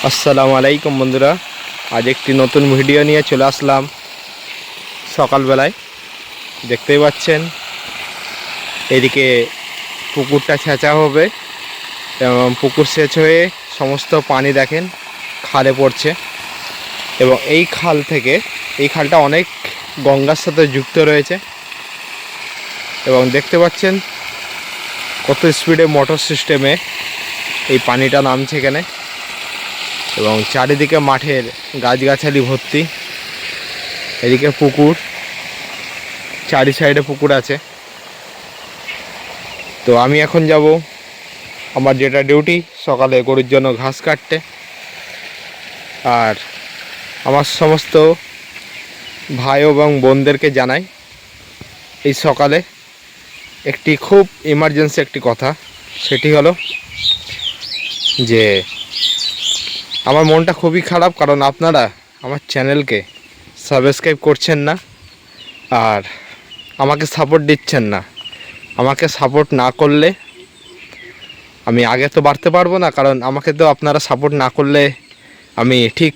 আসসালামু আলাইকুম বন্ধুরা, আজ একটি নতুন ভিডিও নিয়ে চলে আসলাম। সকালবেলায় দেখতেই পাচ্ছেন এদিকে পুকুরটা ছেঁচা হবে এবং পুকুর সেচ হয়ে সমস্ত পানি দেখেন খালে পড়ছে এবং এই খালটা অনেক গঙ্গার সাথে যুক্ত রয়েছে এবং দেখতে পাচ্ছেন কত স্পিডে মোটর সিস্টেমে এই পানিটা নামছে এখানে এবং চারিদিকে মাঠের গাছগাছালি ভর্তি। এদিকে পুকুর, চারি সাইডে পুকুর আছে। তো আমি এখন যাব আমার যেটা ডিউটি, সকালে গরুর জন্য ঘাস কাটতে। আর আমার সমস্ত ভাই এবং বোনদেরকে জানাই এই সকালে একটি খুব ইমার্জেন্সি একটি কথা, সেটি হলো যে আমার মনটা খুবই খারাপ, কারণ আপনারা আমার চ্যানেলকে সাবস্ক্রাইব করছেন না আর আমাকে সাপোর্ট দিচ্ছেন না। আমাকে সাপোর্ট না করলে আমি আগে তো বাড়তে পারবো না, কারণ আমাকে তো আপনারা সাপোর্ট না করলে আমি ঠিক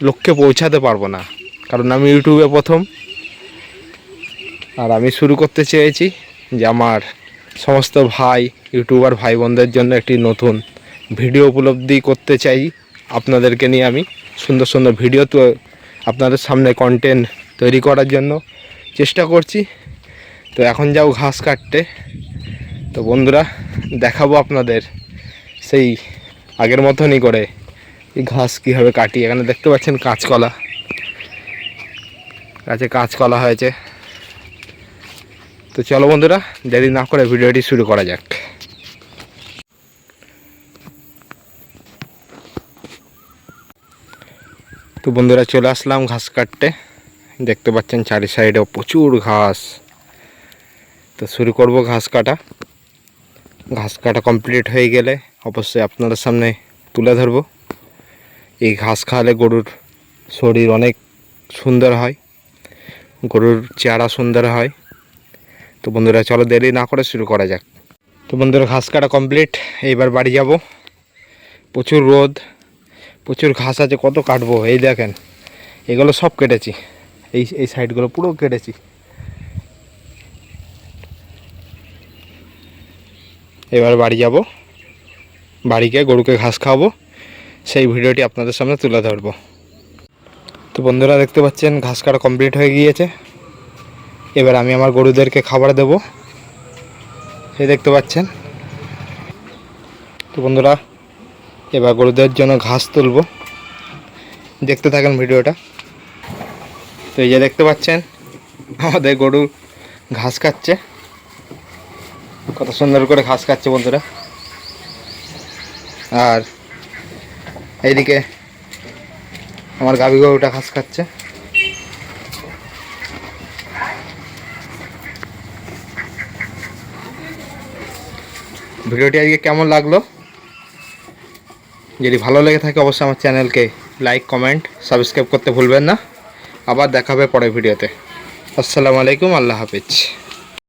লক্ষ্যে পৌঁছাতে পারবো না। কারণ আমি ইউটিউবে প্রথম, আর আমি শুরু করতে চেয়েছি যে আমার সমস্ত ইউটিউবার ভাই বোনদের জন্য একটি নতুন ভিডিও উপলব্ধি করতে চাই। আপনাদেরকে নিয়ে আমি সুন্দর সুন্দর ভিডিও তো আপনাদের সামনে কন্টেন্ট তৈরি করার জন্য চেষ্টা করছি। তো এখন যাও ঘাস কাটতে। তো বন্ধুরা, দেখাবো আপনাদের সেই আগের মতনই করে এই ঘাস কীভাবে কাটি। এখানে দেখতে পাচ্ছেন কাঁচকলা, গাছে কাঁচকলা হয়েছে। তো চলো বন্ধুরা, দেরি না করে ভিডিওটি শুরু করা যাক। তো বন্ধুরা, চলে আসলাম ঘাস কাটতে। দেখতে পাচ্ছেন চারি সাইডে প্রচুর ঘাস। তো শুরু করব ঘাস কাটা। ঘাস কাটা কমপ্লিট হয়ে গেলে অবশ্যই আপনাদের সামনে তুলে ধরব। এই ঘাস খাওয়ালে গরুর শরীর অনেক সুন্দর হয়, গরুর চেহারা সুন্দর হয়। তো বন্ধুরা, চলো দেরি না করে শুরু করা যাক। তো বন্ধুরা, ঘাস কাটা কমপ্লিট, এইবার বাড়ি যাব। প্রচুর রোদ, প্রচুর ঘাস আছে, কত কাটবো। এই দেখেন, এগুলো সব কেটেছি, এই সাইডগুলো পুরো কেটেছি। এবার বাড়ি যাব, বাড়ি গিয়ে গরুকে ঘাস খাওয়াবো, সেই ভিডিওটি আপনাদের সামনে তুলে ধরবো। তো বন্ধুরা, দেখতে পাচ্ছেন ঘাস কাটা কমপ্লিট হয়ে গিয়েছে। এবার আমি আমার গরুদেরকে খাবার দেব, সেই দেখতে পাচ্ছেন। তো বন্ধুরা, এবার গরুদের জন্য ঘাস তুলব, দেখতে থাকেন ভিডিওটা। তো এই যে দেখতে পাচ্ছেন আমাদের গরু ঘাস খাচ্ছে, কত সুন্দর করে ঘাস খাচ্ছে বন্ধুরা। আর এইদিকে আমার গাভী গরুটা ঘাস খাচ্ছে। ভিডিওটি আজকে কেমন লাগলো, যদি ভালো লেগে থাকে অবশ্যই আমার চ্যানেলকে লাইক, কমেন্ট, সাবস্ক্রাইব করতে ভুলবেন না। আবার দেখা হবে পরের ভিডিওতে। আসসালামু আলাইকুম, আল্লাহ হাফেজ।